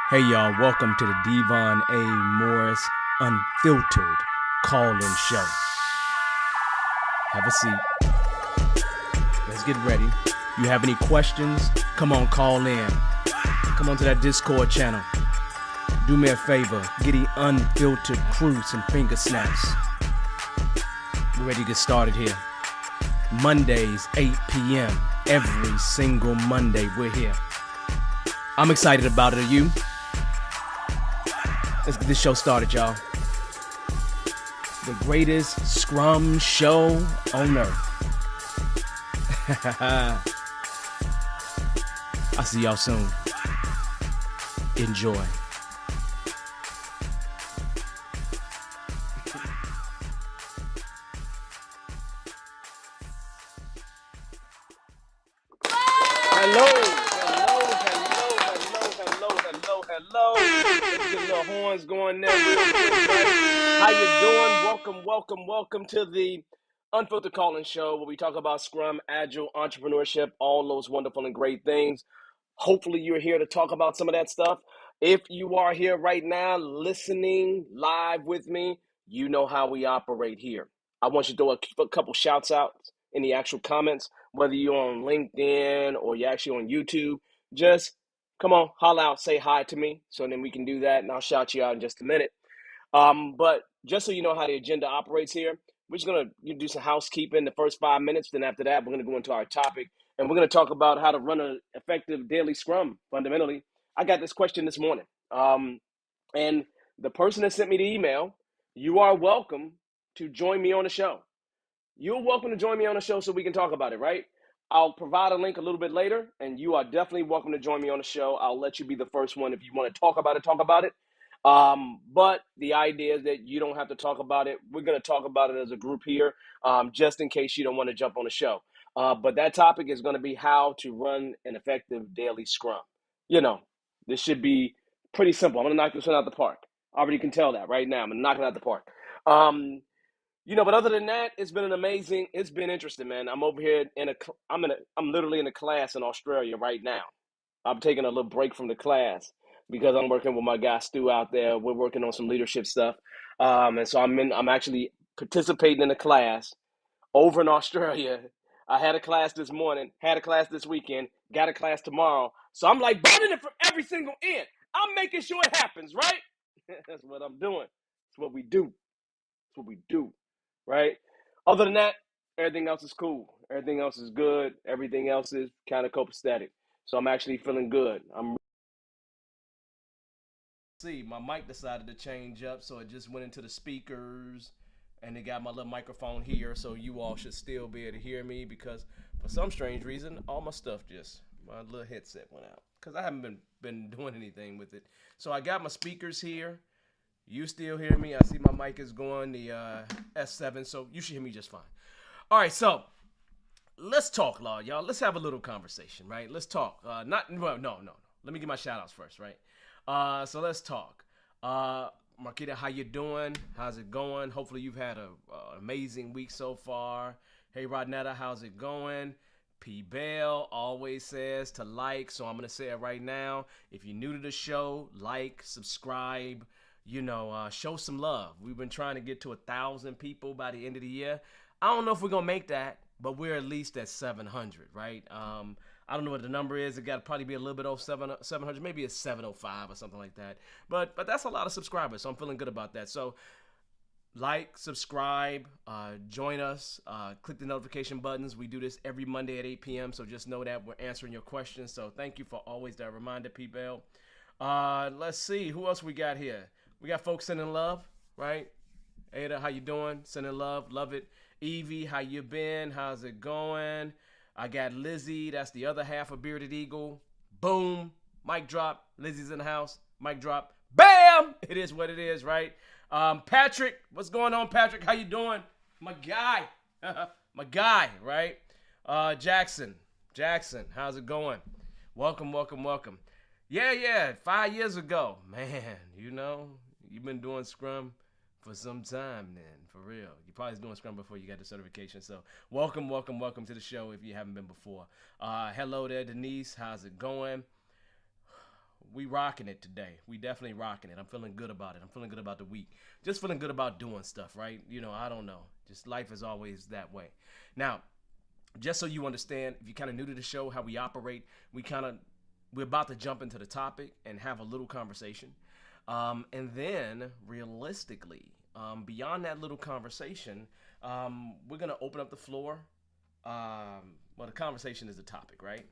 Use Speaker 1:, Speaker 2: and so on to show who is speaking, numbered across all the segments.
Speaker 1: Hey y'all, welcome to the Devon A. Morris Unfiltered call-in show. Have a seat. Let's get ready. You have any questions? Come on, call in. Come on to that Discord channel. Do me a favor, get the unfiltered crew some finger snaps. We're ready to get started here. Mondays, 8 p.m. Every single Monday, we're here. I'm excited about it. Are you? Let's get this show started, y'all. The greatest Scrum show on earth. I'll see y'all soon. Enjoy. Hello. Let's get the horns going there real quick, right? How you doing? Welcome to the Unfiltered Calling Show, where we talk about Scrum, Agile, entrepreneurship, all those wonderful and great things. Hopefully you're here to talk about some of that stuff. If you are here right now listening live with me, you know how we operate here. I want you to throw a couple shouts out in the actual comments, whether you're on LinkedIn or you're actually on YouTube. Just come on, holla out, say hi to me, so then we can do that, and I'll shout you out in just a minute. But just so you know how the agenda operates here, we're just going to do some housekeeping the first 5 minutes. Then after that, we're going to go into our topic, and we're going to talk about how to run an effective daily scrum, fundamentally. I got this question this morning, and the person that sent me the email, you are welcome to join me on the show. You're welcome to join me on the show so we can talk about it, right? I'll provide a link a little bit later, and you are definitely welcome to join me on the show. I'll let you be the first one. If you want to talk about it, talk about it. But the idea is that you don't have to talk about it. We're going to talk about it as a group here, just in case you don't want to jump on the show. But that topic is going to be how to run an effective daily scrum. You know, this should be pretty simple. I'm going to knock this one out the park. I already can tell that right now. I'm going to knock it out the park. But other than that, it's been interesting, man. I'm over here I'm literally in a class in Australia right now. I'm taking a little break from the class because I'm working with my guy Stu out there. We're working on some leadership stuff. And so I'm actually participating in a class over in Australia. I had a class this morning, had a class this weekend, got a class tomorrow. So I'm like burning it from every single end. I'm making sure it happens, right? That's what I'm doing. That's what we do. That's what we do, right? Other than that, everything else is cool. Everything else is good. Everything else is kind of copacetic. So I'm actually feeling good. See, my mic decided to change up, so it just went into the speakers, and they got my little microphone here, so you all should still be able to hear me because for some strange reason, all my stuff my little headset went out because I haven't been doing anything with it. So I got my speakers here. You still hear me? I see my mic is going the S7, so you should hear me just fine. All right, so let's talk, Law, y'all. Let's have a little conversation, right? Let's talk. No. Let me get my shout outs first, right? So let's talk. Marquita, how you doing? How's it going? Hopefully you've had an amazing week so far. Hey, Rodnetta, how's it going? P. Bell always says to like, so I'm going to say it right now. If you're new to the show, like, subscribe, show some love. We've been trying to get to 1,000 people by the end of the year. I don't know if we're going to make that, but we're at least at 700, right? I don't know what the number is. It got to probably be a little bit over 700. Maybe it's 705 or something like that. But that's a lot of subscribers, so I'm feeling good about that. So like, subscribe, join us, click the notification buttons. We do this every Monday at 8 p.m., so just know that we're answering your questions. So thank you for always that reminder, P-Bell. Let's see. Who else we got here? We got folks sending love, right? Ada, how you doing? Sending love. Love it. Evie, how you been? How's it going? I got Lizzie. That's the other half of Bearded Eagle. Boom. Mic drop. Lizzie's in the house. Mic drop. Bam! It is what it is, right? Patrick, what's going on, Patrick? How you doing? My guy. My guy, right? Jackson, how's it going? Welcome. Yeah. 5 years ago, man, you've been doing Scrum For some time then, for real. You probably was doing Scrum before you got the certification. So welcome to the show if you haven't been before. Hello there, Denise. How's it going? We rocking it today. We definitely rocking it. I'm feeling good about it. I'm feeling good about the week. Just feeling good about doing stuff, right? I don't know. Just life is always that way. Now, just so you understand, if you're kind of new to the show, how we operate, we're about to jump into the topic and have a little conversation. And then, realistically, beyond that little conversation, we're going to open up the floor. The conversation is the topic, right?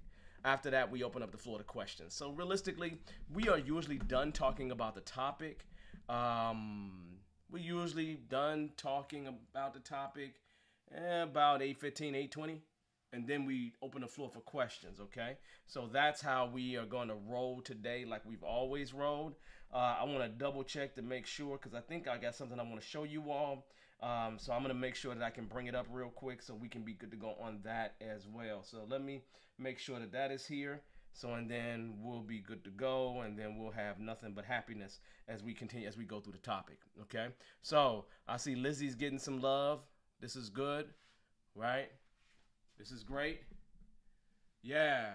Speaker 1: After that, we open up the floor to questions. So, realistically, we are usually done talking about the topic. We're usually done talking about the topic about 8:15, 8:20. And then we open the floor for questions, okay? So that's how we are going to roll today, like we've always rolled. I want to double check to make sure, because I think I got something I want to show you all. So I'm going to make sure that I can bring it up real quick so we can be good to go on that as well. So let me make sure that that is here. So, and then we'll be good to go, and then we'll have nothing but happiness as we continue, as we go through the topic, okay? So I see Lizzie's getting some love. This is good, right? This is great. Yeah.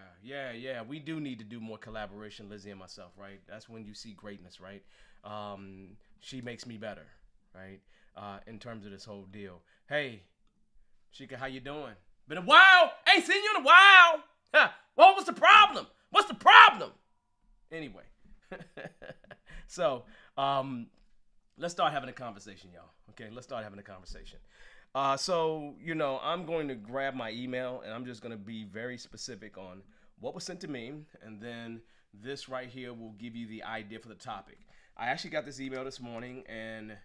Speaker 1: We do need to do more collaboration, Lizzie and myself, right? That's when you see greatness, right? She makes me better, right? In terms of this whole deal. Hey, Shika, how you doing? Been a while. Ain't seen you in a while. Huh. What was the problem? What's the problem? Anyway. So, let's start having a conversation, y'all. Okay, let's start having a conversation. So, I'm going to grab my email and I'm just going to be very specific on what was sent to me. And then this right here will give you the idea for the topic. I actually got this email this morning and,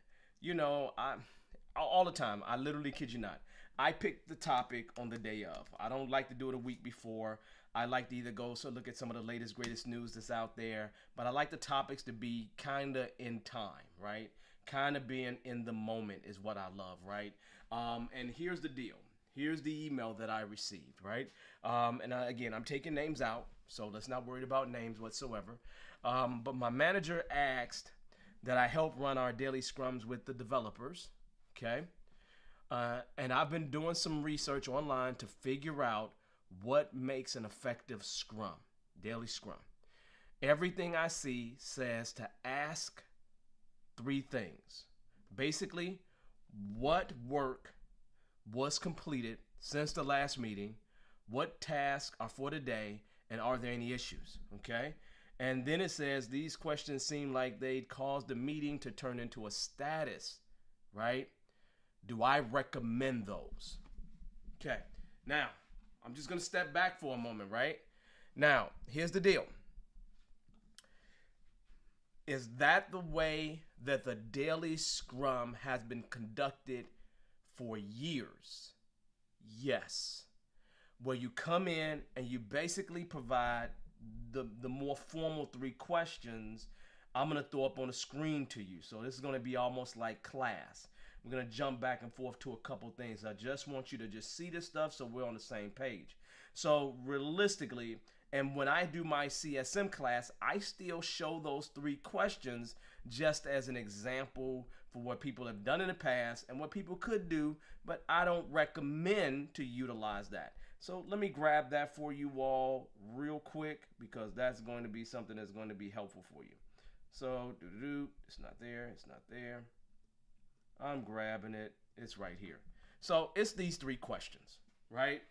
Speaker 1: all the time, I literally kid you not, I pick the topic on the day of. I don't like to do it a week before. I like to either go look at some of the latest, greatest news that's out there. But I like the topics to be kind of in time, right? Kind of being in the moment is what I love, right? And here's the deal. Here's the email that I received, right? Again, I'm taking names out, so let's not worry about names whatsoever. But my manager asked that I help run our daily scrums with the developers, okay? And I've been doing some research online to figure out what makes an effective scrum, daily scrum. Everything I see says to ask 3 things. Basically, what work was completed since the last meeting, what tasks are for today, and are there any issues, okay? And then it says these questions seem like they'd cause the meeting to turn into a status, right? Do I recommend those? Okay, now, I'm just going to step back for a moment, right? Now, here's the deal. Is that the way that the daily scrum has been conducted for years? Yes. Where you come in and you basically provide the more formal 3 questions I'm going to throw up on the screen to you. So this is going to be almost like class. We're going to jump back and forth to a couple things. I just want you to just see this stuff so we're on the same page. So realistically, and when I do my CSM class, I still show those 3 questions just as an example for what people have done in the past and what people could do, but I don't recommend to utilize that. So let me grab that for you all real quick because that's going to be something that's going to be helpful for you. So, it's not there, it's not there. I'm grabbing it, it's right here. So it's these 3 questions, right?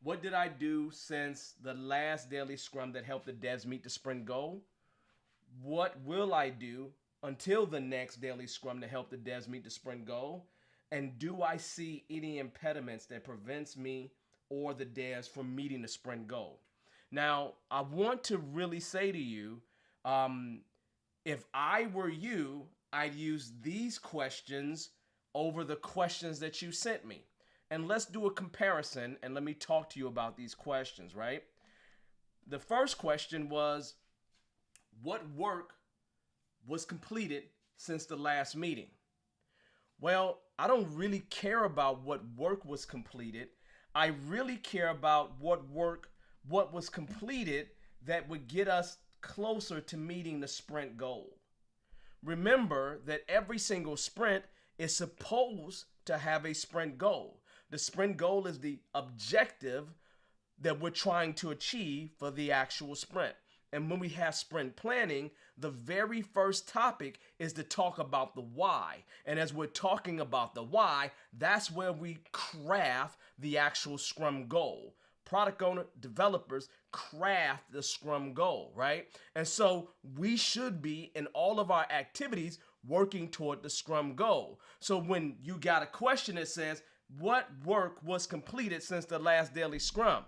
Speaker 1: What did I do since the last daily scrum that helped the devs meet the sprint goal? What will I do until the next daily scrum to help the devs meet the sprint goal? And do I see any impediments that prevents me or the devs from meeting the sprint goal? Now, I want to really say to you, if I were you, I'd use these questions over the questions that you sent me. And let's do a comparison and let me talk to you about these questions, right? The first question was, what work was completed since the last meeting? Well, I don't really care about what work was completed. I really care about what was completed that would get us closer to meeting the sprint goal. Remember that every single sprint is supposed to have a sprint goal. The sprint goal is the objective that we're trying to achieve for the actual sprint. And when we have sprint planning, the very first topic is to talk about the why. And as we're talking about the why, that's where we craft the actual Scrum goal. Product owner, developers craft the Scrum goal, right? And so we should be in all of our activities working toward the Scrum goal. So when you got a question that says, what work was completed since the last daily Scrum?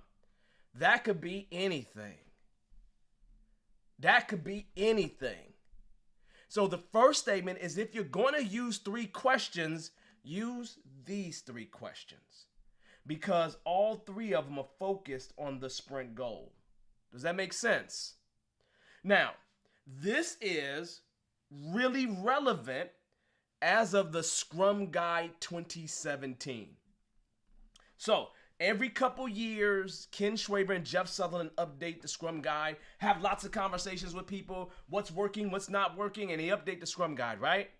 Speaker 1: That could be anything. That could be anything. So the first statement is, if you're going to use 3 questions, use these 3 questions, because all 3 of them are focused on the sprint goal. Does that make sense? Now, this is really relevant as of the Scrum Guide 2017. So, every couple years, Ken Schwaber and Jeff Sutherland update the Scrum Guide, have lots of conversations with people, what's working, what's not working, and they update the Scrum Guide, right?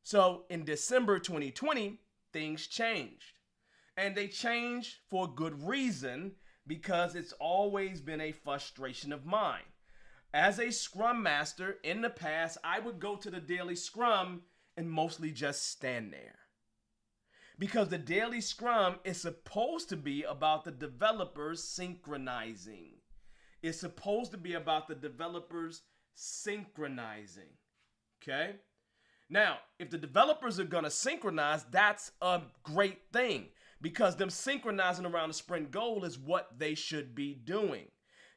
Speaker 1: So in December 2020, things changed. And they changed for good reason, because it's always been a frustration of mine. As a Scrum Master, in the past, I would go to the Daily Scrum and mostly just stand there. Because the Daily Scrum is supposed to be about the developers synchronizing. It's supposed to be about the developers synchronizing. Okay? Now, if the developers are going to synchronize, that's a great thing, because them synchronizing around the sprint goal is what they should be doing.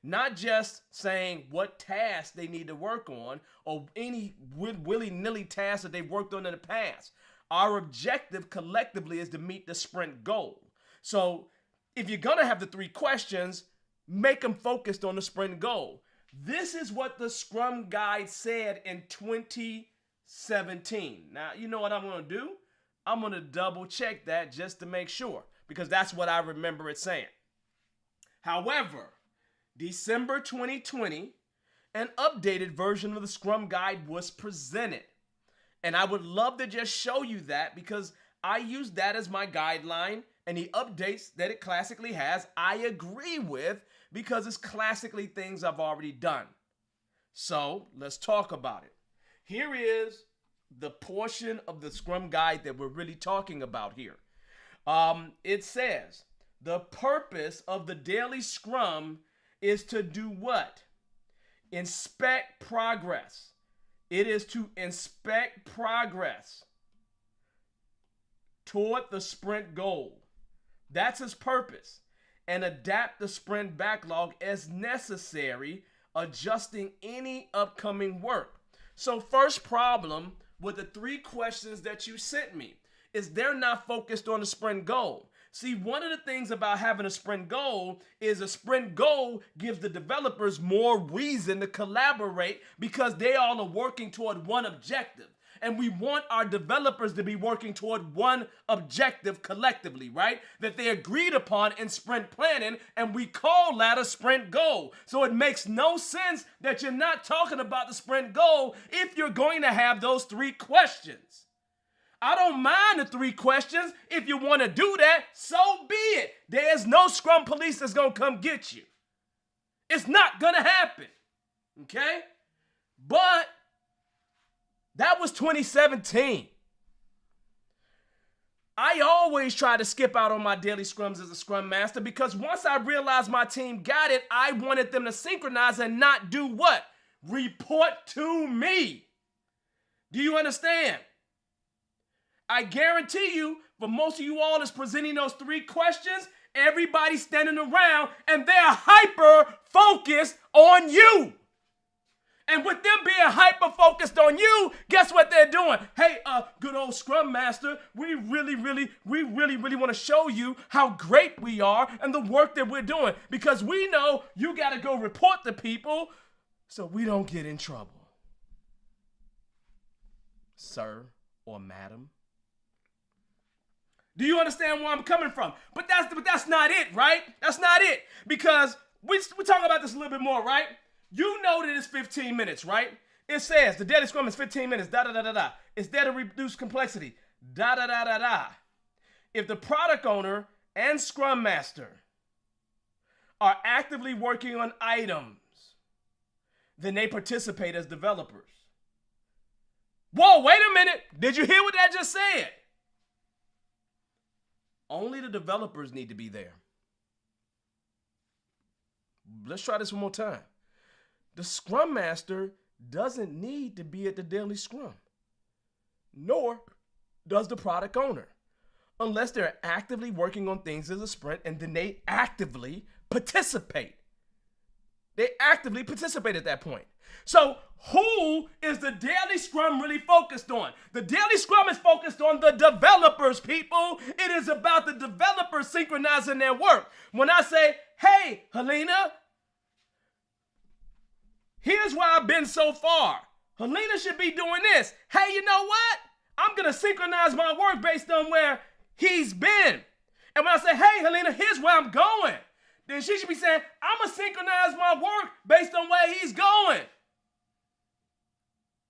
Speaker 1: Not just saying what tasks they need to work on, or any willy-nilly tasks that they've worked on in the past. Our objective collectively is to meet the sprint goal. So if you're going to have the 3 questions, make them focused on the sprint goal. This is what the Scrum Guide said in 2017. Now, you know what I'm going to do? I'm going to double check that just to make sure, because that's what I remember it saying. However, December 2020, an updated version of the Scrum Guide was presented. And I would love to just show you that, because I use that as my guideline, and the updates that it classically has, I agree with, because it's classically things I've already done. So let's talk about it. Here is the portion of the Scrum Guide that we're really talking about here. It says, the purpose of the Daily Scrum is to do what? Inspect progress. It is to inspect progress toward the sprint goal. That's its purpose. And adapt the sprint backlog as necessary, adjusting any upcoming work. So first problem with the 3 questions that you sent me is they're not focused on the sprint goal. See, one of the things about having a sprint goal is a sprint goal gives the developers more reason to collaborate, because they all are working toward one objective. And we want our developers to be working toward one objective collectively, right? That they agreed upon in sprint planning, and we call that a sprint goal. So it makes no sense that you're not talking about the sprint goal if you're going to have those 3 questions. I don't mind the 3 questions. If you want to do that, so be it. There's no Scrum police that's going to come get you. It's not going to happen. Okay? But that was 2017. I always try to skip out on my daily scrums as a Scrum Master, because once I realized my team got it, I wanted them to synchronize and not do what? Report to me. Do you understand? I guarantee you, for most of you all that's presenting those 3 questions, everybody's standing around and they're hyper-focused on you. And with them being hyper-focused on you, guess what they're doing? Hey, good old Scrum Master, we really want to show you how great we are and the work that we're doing, because we know you got to go report to people so we don't get in trouble. Sir or madam. Do you understand where I'm coming from? But that's not it, right? That's not it. Because we talk about this a little bit more, right? You know that it's 15 minutes, right? It says the daily scrum is 15 minutes, da da da da da. It's there to reduce complexity, da da da da da. If the product owner and scrum master are actively working on items, then they participate as developers. Whoa, wait a minute. Did you hear what I just said? Only the developers need to be there. Let's try this one more time. The scrum master doesn't need to be at the daily scrum, nor does the product owner, unless they're actively working on things as a sprint and then they actively participate. They actively participate at that point. So who is the daily scrum really focused on? The daily scrum is focused on the developers, people. It is about the developers synchronizing their work. When I say, hey, Helena, here's where I've been so far. Helena should be doing this. Hey, you know what? I'm going to synchronize my work based on where he's been. And when I say, hey, Helena, here's where I'm going, then she should be saying, I'm going to synchronize my work based on where he's going.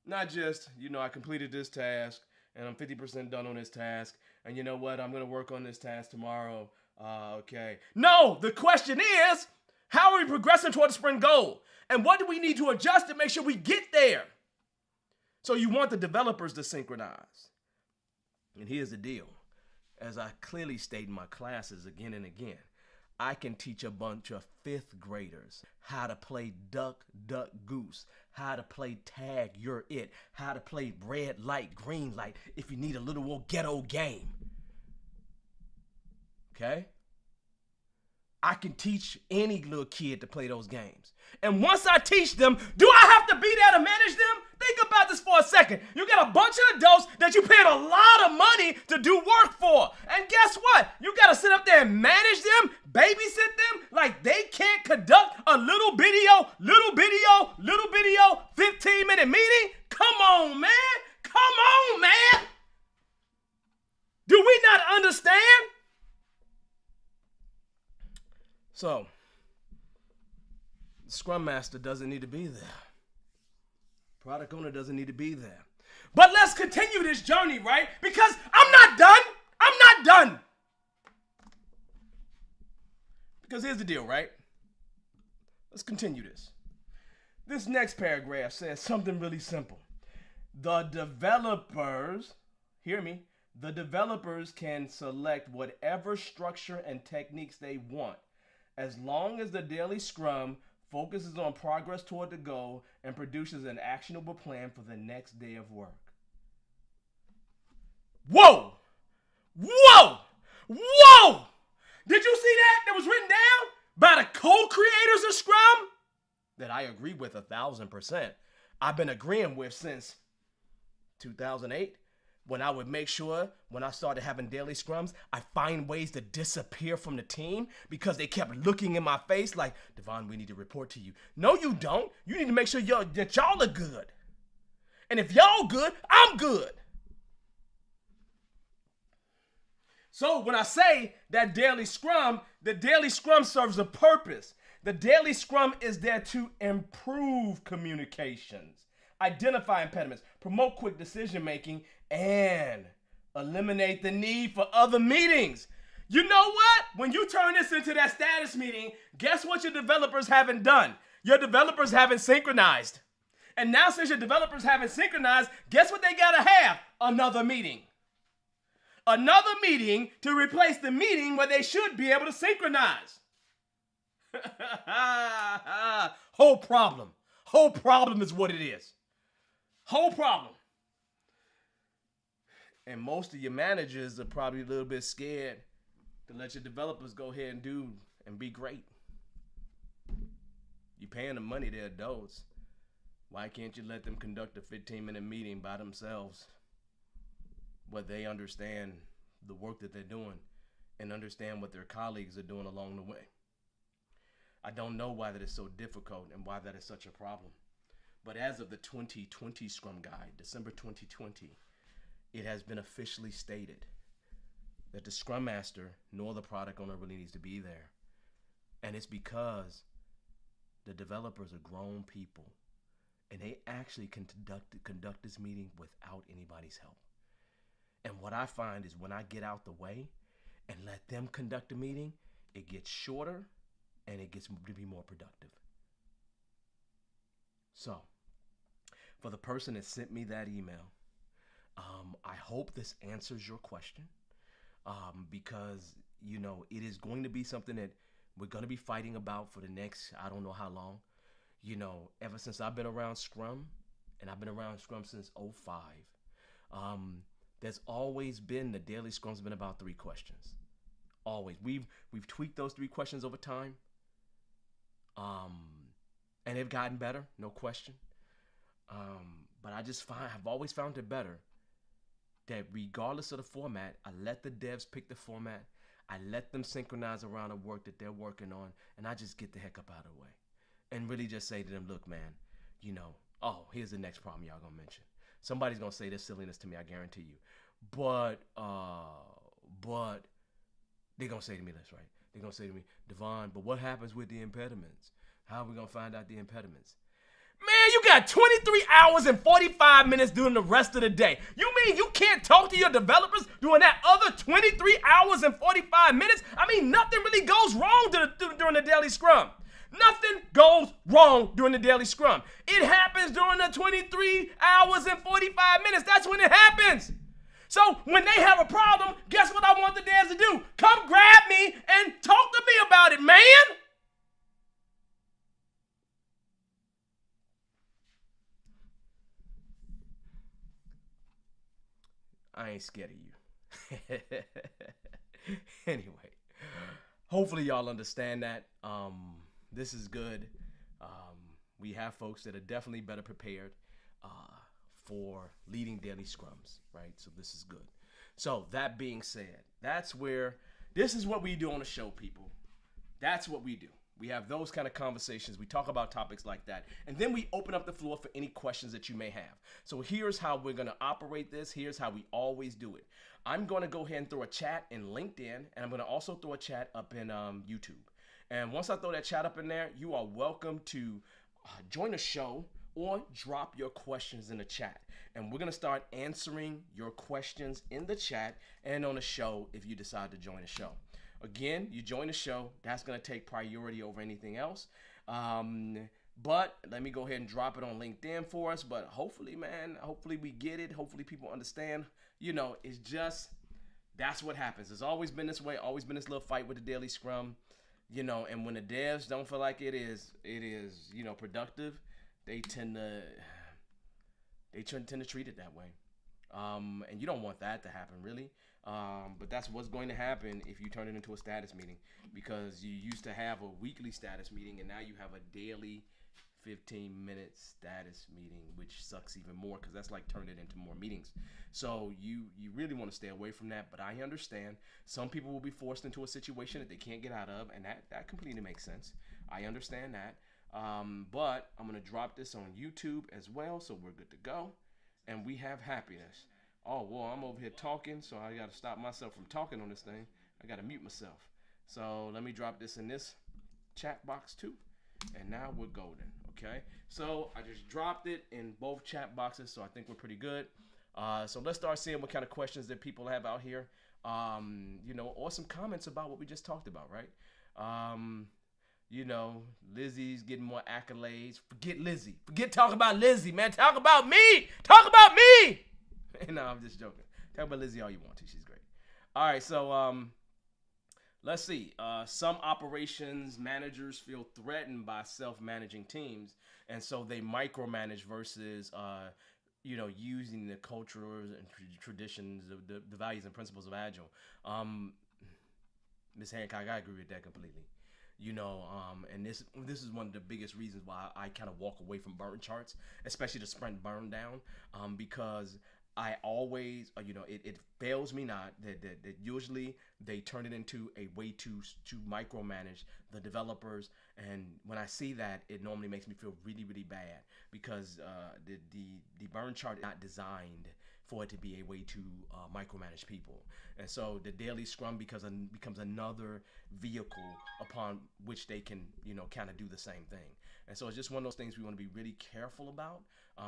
Speaker 1: Not just, I completed this task and I'm 50% done on this task. And you know what? I'm going to work on this task tomorrow. Okay. No, the question is, how are we progressing toward the sprint goal? And what do we need to adjust to make sure we get there? So you want the developers to synchronize. And here's the deal. As I clearly state in my classes again and again, I can teach a bunch of 5th graders how to play duck, duck, goose, how to play tag, you're it, how to play red light, green light, if you need a little old ghetto game. Okay? I can teach any little kid to play those games. And once I teach them, do I have to be there to manage them? Think about this for a second. You got a bunch of adults that you paid a lot of money to do work for. And guess what? You got to sit up there and manage them, babysit them, like they can't conduct a little video, 15-minute meeting? Come on, man. Come on, man. Do we not understand? So, the Scrum Master doesn't need to be there. Product owner doesn't need to be there. But let's continue this journey, right? Because I'm not done. I'm not done. Because here's the deal, right? Let's continue this. This next paragraph says something really simple. The developers, hear me, the developers can select whatever structure and techniques they want, as long as the daily scrum focuses on progress toward the goal and produces an actionable plan for the next day of work. Whoa! Whoa! Whoa! Did you see that? That was written down by the co-creators of Scrum? That I agree with 1,000%. I've been agreeing with since 2008. When I would make sure, when I started having daily scrums, I find ways to disappear from the team because they kept looking in my face like, Devon, we need to report to you. No, you don't. You need to make sure that y'all are good. And if y'all good, I'm good. So when I say that daily scrum, the daily scrum serves a purpose. The daily scrum is there to improve communications, identify impediments, promote quick decision making, and eliminate the need for other meetings. You know what? When you turn this into that status meeting, guess what your developers haven't done? Your developers haven't synchronized. And now since your developers haven't synchronized, guess what they gotta have? Another meeting. Another meeting to replace the meeting where they should be able to synchronize. Whole problem. Whole problem is what it is. Whole problem. And most of your managers are probably a little bit scared to let your developers go ahead and do and be great. You're paying them money, they're adults. Why can't you let them conduct a 15-minute meeting by themselves where they understand the work that they're doing and understand what their colleagues are doing along the way? I don't know why that is so difficult and why that is such a problem. But as of the 2020 Scrum Guide, December 2020, it has been officially stated that the Scrum Master nor the product owner really needs to be there. And it's because the developers are grown people and they actually can conduct this meeting without anybody's help. And what I find is when I get out the way and let them conduct the meeting, it gets shorter and it gets to be more productive. So, for the person that sent me that email, I hope this answers your question, because it is going to be something that we're going to be fighting about for the next, I don't know how long. Ever since I've been around Scrum, and I've been around Scrum since '05, there's always been, the Daily Scrum's been about 3 questions. Always. We've tweaked those 3 questions over time. And they've gotten better, no question. But I've always found it better that regardless of the format, I let the devs pick the format. I let them synchronize around the work that they're working on, and I just get the heck up out of the way. And really just say to them, look, man, here's the next problem y'all gonna mention. Somebody's gonna say this silliness to me, I guarantee you. But they're gonna say to me this, right? They're gonna say to me, Devon, but what happens with the impediments? How are we gonna find out the impediments? Man, you got 23 hours and 45 minutes during the rest of the day. You mean you can't talk to your developers during that other 23 hours and 45 minutes? I mean, nothing really goes wrong during the Daily Scrum. Nothing goes wrong during the Daily Scrum. It happens during the 23 hours and 45 minutes. That's when it happens. So when they have a problem, guess what I want the devs to do? Come grab me and talk to me about it, man. I ain't scared of you. Anyway, hopefully y'all understand that. This is good. We have folks that are definitely better prepared for leading daily scrums, right? So this is good. So that being said, this is what we do on the show, people. That's what we do. We have those kind of conversations. We talk about topics like that. And then we open up the floor for any questions that you may have. So here's how we're going to operate this. Here's how we always do it. I'm going to go ahead and throw a chat in LinkedIn, and I'm going to also throw a chat up in YouTube. And once I throw that chat up in there, you are welcome to join the show or drop your questions in the chat. And we're going to start answering your questions in the chat and on the show if you decide to join the show. Again, you join the show, that's going to take priority over anything else. But let me go ahead and drop it on LinkedIn for us. But hopefully, man, hopefully we get it. Hopefully people understand. It's just, that's what happens. It's always been this way, always been this little fight with the Daily Scrum. And when the devs don't feel like it is, productive, they tend to treat it that way. And you don't want that to happen, really. But that's what's going to happen if you turn it into a status meeting, because you used to have a weekly status meeting and now you have a daily 15-minute status meeting, which sucks even more because that's like turning it into more meetings. So you really want to stay away from that, but I understand some people will be forced into a situation that they can't get out of, and that completely makes sense. I understand that. But I'm going to drop this on YouTube as well, so we're good to go. And we have happiness. Oh, well, I'm over here talking, so I got to stop myself from talking on this thing. I got to mute myself. So let me drop this in this chat box too. And now we're golden, okay? So I just dropped it in both chat boxes, so I think we're pretty good. So let's start seeing what kind of questions that people have out here. Or some comments about what we just talked about, right? Lizzie's getting more accolades. Forget Lizzie. Forget talking about Lizzie, man. Talk about me. Talk about me. No, I'm just joking. Talk about Lizzie all you want to. She's great. All right, so let's see. Some operations managers feel threatened by self-managing teams, and so they micromanage versus using the cultures and traditions of the values and principles of Agile. Ms. Hancock, I agree with that completely. And this is one of the biggest reasons why I kind of walk away from burn charts, especially the sprint burn down, because I always, it fails me not that usually they turn it into a way to micromanage the developers, and when I see that, it normally makes me feel really, really bad because the burn chart is not designed for it to be a way to micromanage people. And so the daily scrum becomes another vehicle upon which they can, kind of do the same thing. And so it's just one of those things we want to be really careful about,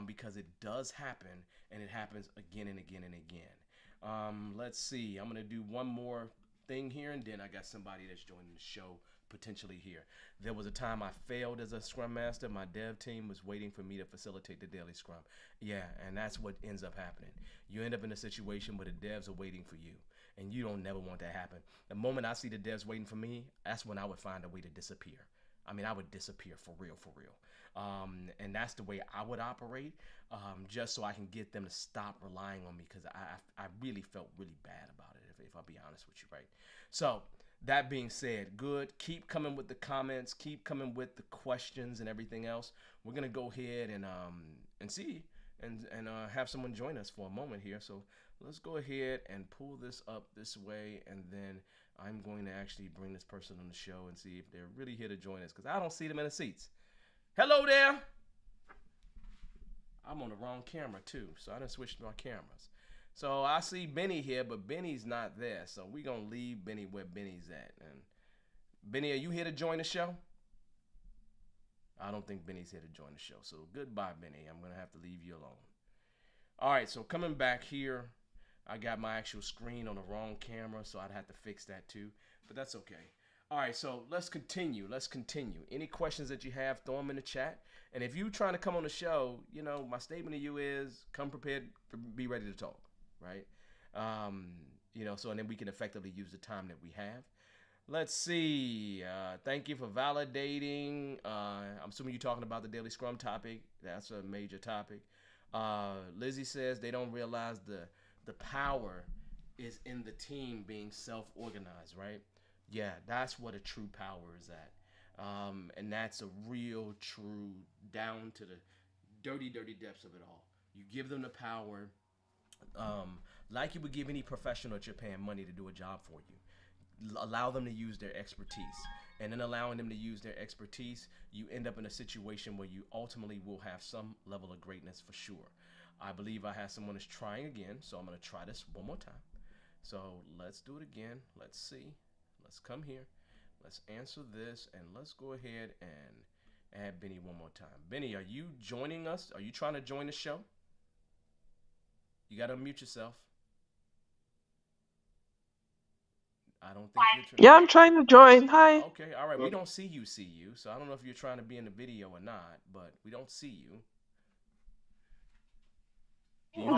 Speaker 1: because it does happen, and it happens again and again and again. Let's see. I'm going to do one more thing here, and then I got somebody that's joining the show potentially here. There was a time I failed as a scrum master. My dev team was waiting for me to facilitate the daily scrum. Yeah, and that's what ends up happening. You end up in a situation where the devs are waiting for you, and you don't never want that to happen. The moment I see the devs waiting for me, that's when I would find a way to disappear. I mean, I would disappear for real, for real. And that's the way I would operate, just so I can get them to stop relying on me, because I really felt really bad about it, if I'll be honest with you, right? So that being said, good. Keep coming with the comments. Keep coming with the questions and everything else. We're gonna go ahead and see and have someone join us for a moment here. So let's go ahead and pull this up this way, and then I'm going to actually bring this person on the show and see if they're really here to join us, because I don't see them in the seats. Hello there. I'm on the wrong camera too, so I done switched my cameras. So I see Benny here, but Benny's not there. So we're going to leave Benny where Benny's at. And Benny, are you here to join the show? I don't think Benny's here to join the show. So goodbye, Benny. I'm going to have to leave you alone. All right, so coming back here, I got my actual screen on the wrong camera, so I'd have to fix that too. But that's okay. All right, so let's continue. Any questions that you have, throw them in the chat. And if you're trying to come on the show, my statement to you is come prepared, be ready to talk, right? So and then we can effectively use the time that we have. Let's see. Thank you for validating. I'm assuming you're talking about the Daily Scrum topic. That's a major topic. Lizzie says they don't realize the power is in the team being self-organized, right? Yeah, that's what a true power is at. And that's a real, true, down to the dirty, dirty depths of it all. You give them the power, like you would give any professional that you're paying money to do a job for you. Allow them to use their expertise. And then allowing them to use their expertise, you end up in a situation where you ultimately will have some level of greatness for sure. I believe I have someone that's trying again, so I'm going to try this one more time. So let's do it again. Let's see. Let's come here. Let's answer this, and let's go ahead and add Benny one more time. Benny, are you joining us? Are you trying to join the show? You got to unmute yourself. I don't think you're trying.
Speaker 2: Yeah, I'm trying to join. Hi.
Speaker 1: Okay, all right. We don't see you, so I don't know if you're trying to be in the video or not, but we don't see you.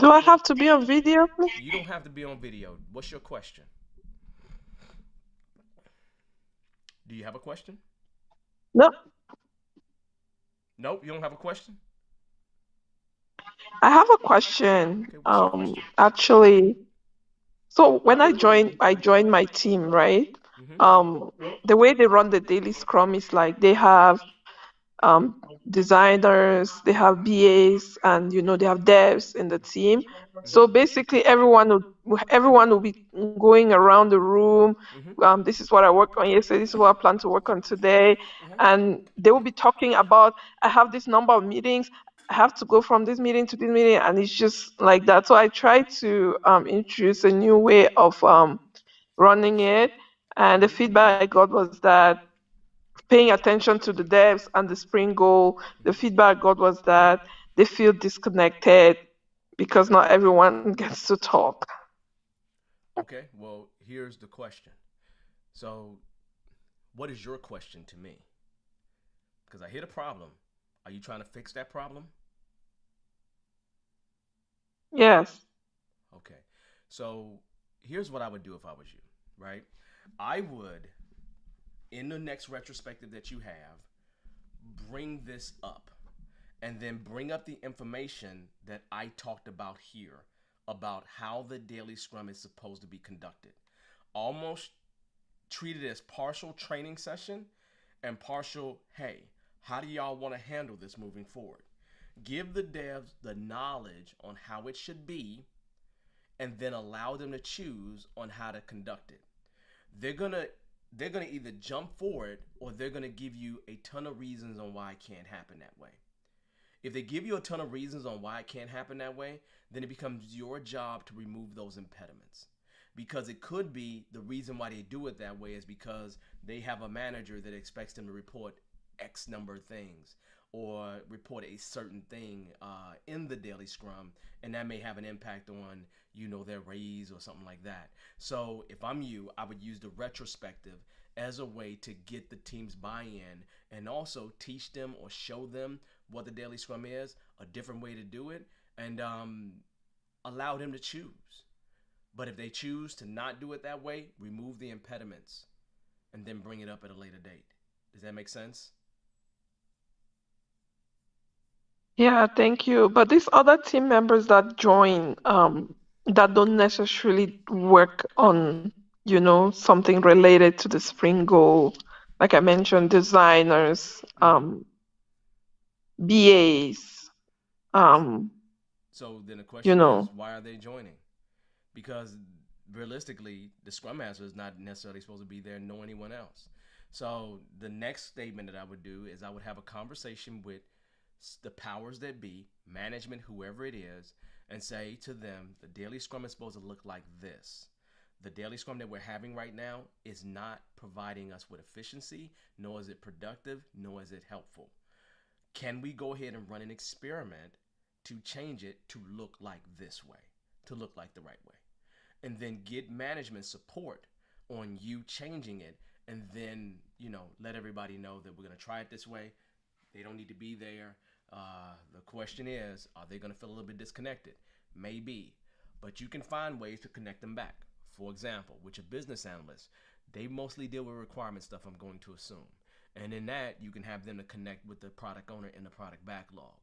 Speaker 2: Do I have to be on video, please?
Speaker 1: You don't have to be on video. What's your question? Do you have a question?
Speaker 2: No,
Speaker 1: Nope, you don't have a question?
Speaker 2: I have a question.
Speaker 1: Okay, what's your question?
Speaker 2: Actually, so when I joined my team, right?
Speaker 1: Mm-hmm.
Speaker 2: Um, the way they run the daily scrum is like they have designers, they have BAs, and they have devs in the team. So
Speaker 1: Mm-hmm.
Speaker 2: basically, everyone will be going around the room.
Speaker 1: Mm-hmm.
Speaker 2: This is what I worked on yesterday. This is what I plan to work on today,
Speaker 1: Mm-hmm.
Speaker 2: and they will be talking about. I have this number of meetings. I have to go from this meeting to this meeting, and it's just like that. So I try to introduce a new way of running it, and the feedback I got was that paying attention to the devs and the sprint goal, the feedback I got was that they feel disconnected because not everyone gets to talk.
Speaker 1: Okay, well, here's the question. So, what is your question to me? Because I hit a problem. Are you trying to fix that problem?
Speaker 2: Yes.
Speaker 1: Okay. So, here's what I would do if I was you, right? I would, in the next retrospective that you have, bring this up, and then bring up the information that I talked about here about how the daily scrum is supposed to be conducted. Almost treat it as partial training session and partial, hey, how do y'all want to handle this moving forward? Give the devs the knowledge on how it should be, and then allow them to choose on how to conduct it. They're gonna either jump for it, or they're gonna give you a ton of reasons on why it can't happen that way. If they give you a ton of reasons on why it can't happen that way, then it becomes your job to remove those impediments. Because it could be the reason why they do it that way is because they have a manager that expects them to report X number of things or report a certain thing in the daily scrum, and that may have an impact on their raise or something like that. So if I'm you, I would use the retrospective as a way to get the team's buy-in and also teach them or show them what the daily scrum is, a different way to do it, and allow them to choose. But if they choose to not do it that way, remove the impediments and then bring it up at a later date. Does that make sense?
Speaker 2: Yeah, thank you. But these other team members that join, that don't necessarily work on, something related to the spring goal, like I mentioned, designers,
Speaker 1: Mm-hmm.
Speaker 2: BAs, um,
Speaker 1: So then the
Speaker 2: you
Speaker 1: question is,
Speaker 2: know.
Speaker 1: why are they joining? Because realistically, the scrum master is not necessarily supposed to be there, nor anyone else. So the next statement that I would do is I would have a conversation with the powers that be, management, whoever it is, and say to them, the daily scrum is supposed to look like this. The daily scrum that we're having right now is not providing us with efficiency, nor is it productive, nor is it helpful. Can we go ahead and run an experiment to change it to look like this way, to look like the right way? And then get management support on you changing it, and then let everybody know that we're going to try it this way. They don't need to be there. The question is, are they going to feel a little bit disconnected? Maybe, but you can find ways to connect them back. For example, with your business analyst, they mostly deal with requirement stuff, I'm going to assume. And in that, you can have them to connect with the product owner in the product backlog.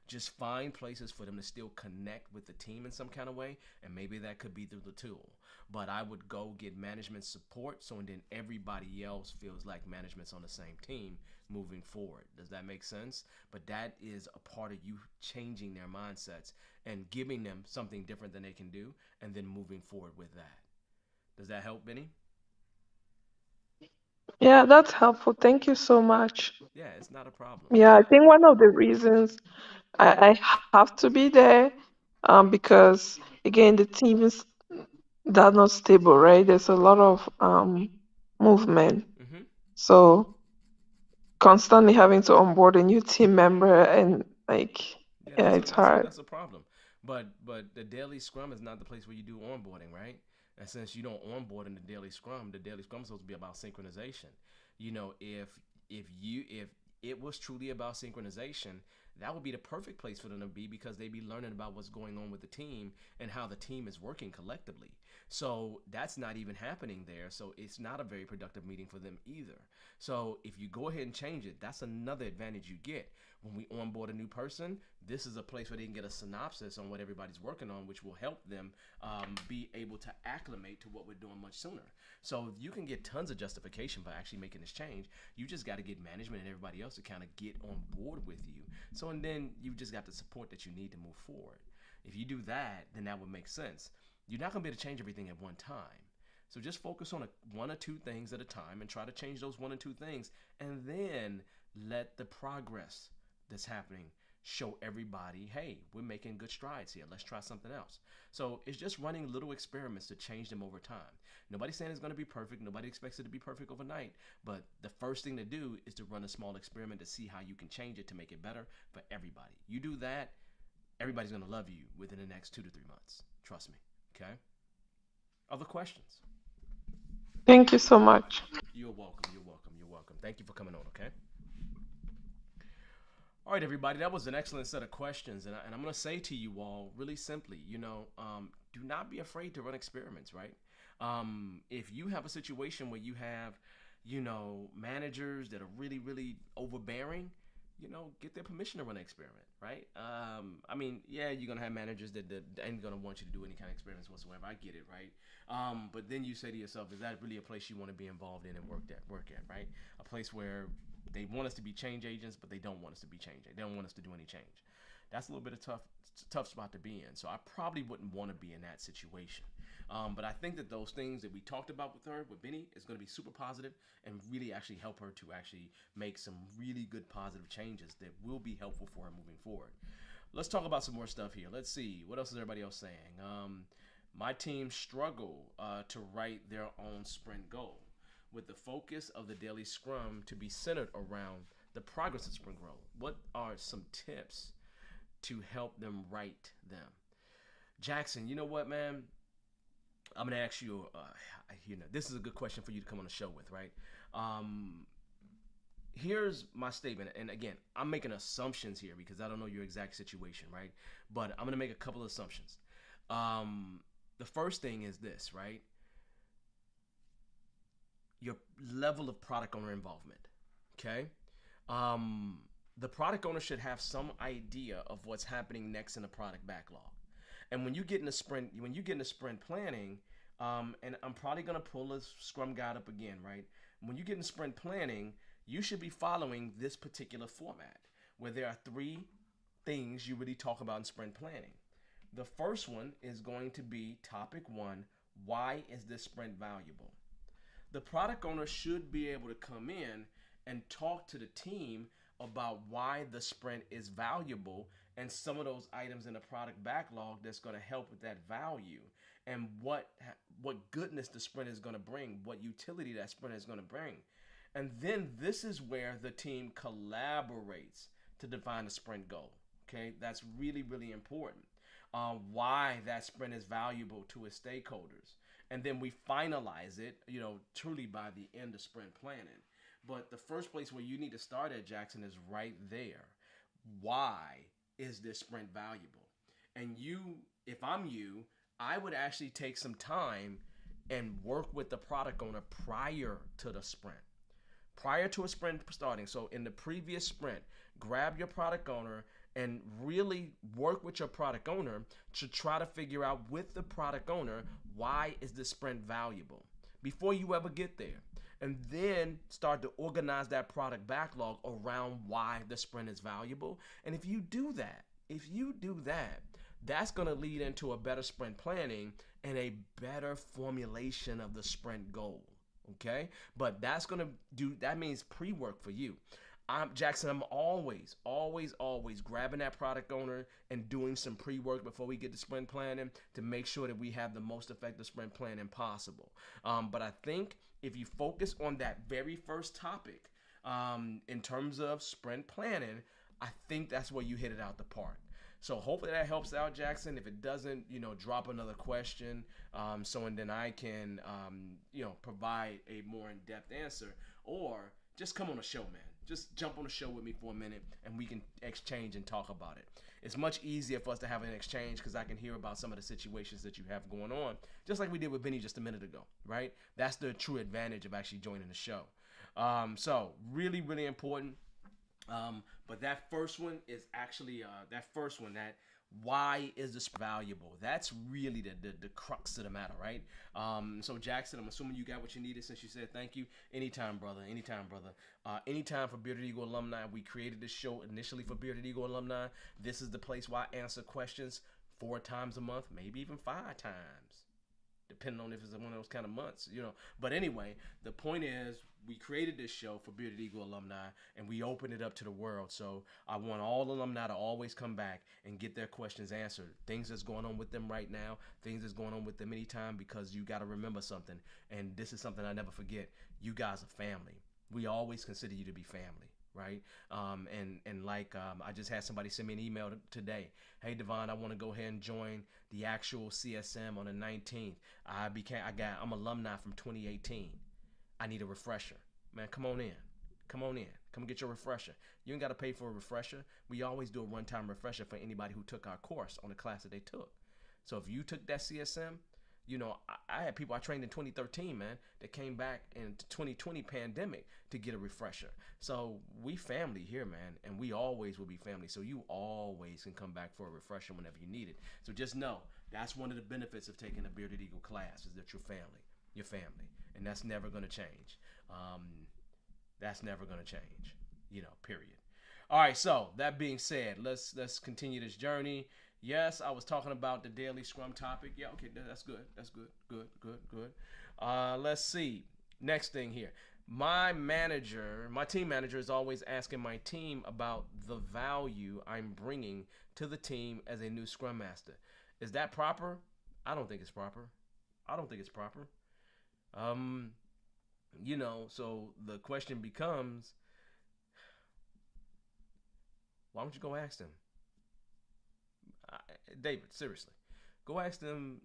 Speaker 1: Just find places for them to still connect with the team in some kind of way, and maybe that could be through the tool. But I would go get management support so and then everybody else feels like management's on the same team moving forward. Does that make sense? But that is a part of you changing their mindsets and giving them something different than they can do, and then moving forward with that. Does that help, Benny?
Speaker 2: Yeah, that's helpful. Thank you so much.
Speaker 1: Yeah, it's not a problem.
Speaker 2: Yeah, I think one of the reasons I have to be there, because again, the teams they're not stable, right? There's a lot of movement.
Speaker 1: Mm-hmm.
Speaker 2: So constantly having to onboard a new team member and like,
Speaker 1: Yeah,
Speaker 2: yeah,
Speaker 1: that's a
Speaker 2: it's
Speaker 1: that's a
Speaker 2: hard.
Speaker 1: that's a problem. But the daily scrum is not the place where you do onboarding, right? And since you don't onboard in the daily scrum is supposed to be about synchronization. If it was truly about synchronization, that would be the perfect place for them to be because they'd be learning about what's going on with the team and how the team is working collectively. So that's not even happening there. So it's not a very productive meeting for them either. So if you go ahead and change it, that's another advantage you get. When we onboard a new person, this is a place where they can get a synopsis on what everybody's working on, which will help them be able to acclimate to what we're doing much sooner. So you can get tons of justification for actually making this change. You just got to get management and everybody else to kind of get on board with you. So, and then you just got the support that you need to move forward. If you do that, then that would make sense. You're not going to be able to change everything at one time. So just focus on one or two things at a time and try to change those one or two things, and then let the progress that's happening show everybody, hey, we're making good strides here. Let's try something else. So it's just running little experiments to change them over time. Nobody's saying it's going to be perfect. Nobody expects it to be perfect overnight. But the first thing to do is to run a small experiment to see how you can change it to make it better for everybody. You do that, everybody's going to love you within the next 2 to 3 months. Trust me. Okay? Other questions?
Speaker 2: Thank you so much.
Speaker 1: You're welcome. You're welcome. You're welcome. Thank you for coming on, okay? All right, everybody, that was an excellent set of questions. And I'm going to say to you all really simply, do not be afraid to run experiments, right? If you have a situation where you have, managers that are really, really overbearing, get their permission to run an experiment, right? Yeah, you're going to have managers that ain't going to want you to do any kind of experiments whatsoever. I get it, right? But then you say to yourself, is that really a place you want to be involved in and work at, right? A place where they want us to be change agents, but they don't want us to be change. They don't want us to do any change. That's a little bit of tough spot to be in. So I probably wouldn't want to be in that situation. But I think that those things that we talked about with her, with Benny, is going to be super positive and really actually help her to actually make some really good positive changes that will be helpful for her moving forward. Let's talk about some more stuff here. Let's see. What else is everybody else saying? My team struggle to write their own sprint goal with the focus of the daily scrum to be centered around the progress of sprint goal. What are some tips to help them write them? Jackson, you know what, man? I'm gonna ask you. This is a good question for you to come on the show with, right? Um, Here's my statement, and again, I'm making assumptions here because I don't know your exact situation, right? But I'm gonna make a couple of assumptions. The first thing is this, right? Your level of product owner involvement. Okay. Um, the product owner should have some idea of what's happening next in the product backlog. And when you get into sprint planning, and I'm probably gonna pull a Scrum guide up again, right? When you get in sprint planning, you should be following this particular format where there are three things you really talk about in sprint planning. The first one is going to be topic one: why is this sprint valuable? The product owner should be able to come in and talk to the team about why the sprint is valuable and some of those items in the product backlog that's going to help with that value and what goodness the sprint is going to bring, what utility that sprint is going to bring. And then this is where the team collaborates to define the sprint goal. Okay, that's really, really important. Why that sprint is valuable to its stakeholders. And then we finalize it, truly by the end of sprint planning. But the first place where you need to start at, Jackson, is right there. Why is this sprint valuable? And if I'm you, I would actually take some time and work with the product owner prior to the sprint. Prior to a sprint starting. So in the previous sprint, grab your product owner and really work with your product owner to try to figure out with the product owner, why is this sprint valuable before you ever get there. And then start to organize that product backlog around why the sprint is valuable. And if you do that, that's going to lead into a better sprint planning and a better formulation of the sprint goal. Okay, but that means pre-work for you. I'm always grabbing that product owner and doing some pre-work before we get to sprint planning to make sure that we have the most effective sprint planning possible. But I think if you focus on that very first topic, in terms of sprint planning, I think that's where you hit it out the park. So hopefully that helps out, Jackson. If it doesn't, drop another question, and then I can, provide a more in-depth answer, or just come on the show, man. Just jump on the show with me for a minute, and we can exchange and talk about it. It's much easier for us to have an exchange because I can hear about some of the situations that you have going on, just like we did with Benny just a minute ago, right? That's the true advantage of actually joining the show. So really, really important. But that first one is actually that why is this valuable? That's really the crux of the matter, right? So Jackson, I'm assuming you got what you needed since you said thank you. Anytime, brother. Anytime, brother. Anytime for Bearded Eagle alumni. We created this show initially for Bearded Eagle alumni. This is the place where I answer questions 4 times a month, maybe even 5 times, depending on if it's one of those kind of months, But anyway, the point is we created this show for Bearded Eagle alumni, and we opened it up to the world. So I want all alumni to always come back and get their questions answered. Things that's going on with them right now, things that's going on with them anytime, because you got to remember something. And this is something I never forget. You guys are family. We always consider you to be family. Right. I just had somebody send me an email today. Hey, Devon, I want to go ahead and join the actual CSM on the 19th. I'm alumni from 2018. I need a refresher. Man, come on in. Come get your refresher. You ain't got to pay for a refresher. We always do a one-time refresher for anybody who took our course on the class that they took. So if you took that CSM, I had people I trained in 2013, man, that came back in 2020 pandemic to get a refresher. So we family here, man, and we always will be family. So you always can come back for a refresher whenever you need it. So just know that's one of the benefits of taking a Bearded Eagle class is that you're family, and that's never going to change. That's never going to change, period. All right, so that being said, let's continue this journey. Yes, I was talking about the Daily Scrum topic. Yeah, okay, that's good. That's good. Good, good, good. Let's see. Next thing here. My team manager is always asking my team about the value I'm bringing to the team as a new Scrum Master. Is that proper? I don't think it's proper. I don't think it's proper. Um, so the question becomes, why don't you go ask them? David, seriously, go ask them.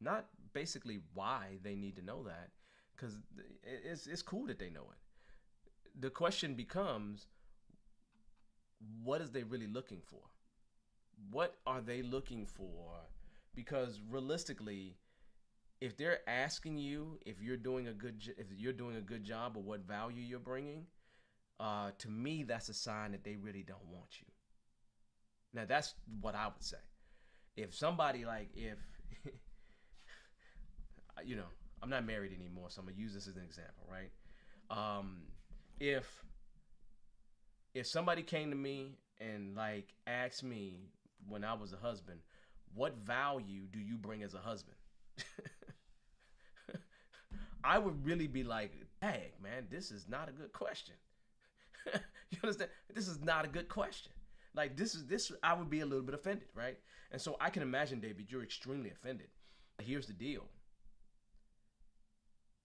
Speaker 1: Not basically why they need to know that, because it's cool that they know it. The question becomes, what is they really looking for? What are they looking for? Because realistically, if they're asking you if you're doing a good job of what value you're bringing, to me that's a sign that they really don't want you. Now that's what I would say. If somebody like if you know, I'm not married anymore, so I'm gonna use this as an example, right? Um, if if somebody came to me and like asked me when I was a husband, what value do you bring as a husband? I would really be like, dang, man, this is not a good question. You understand? This is not a good question. Like this I would be a little bit offended, right? And so I can imagine, David, you're extremely offended. Here's the deal.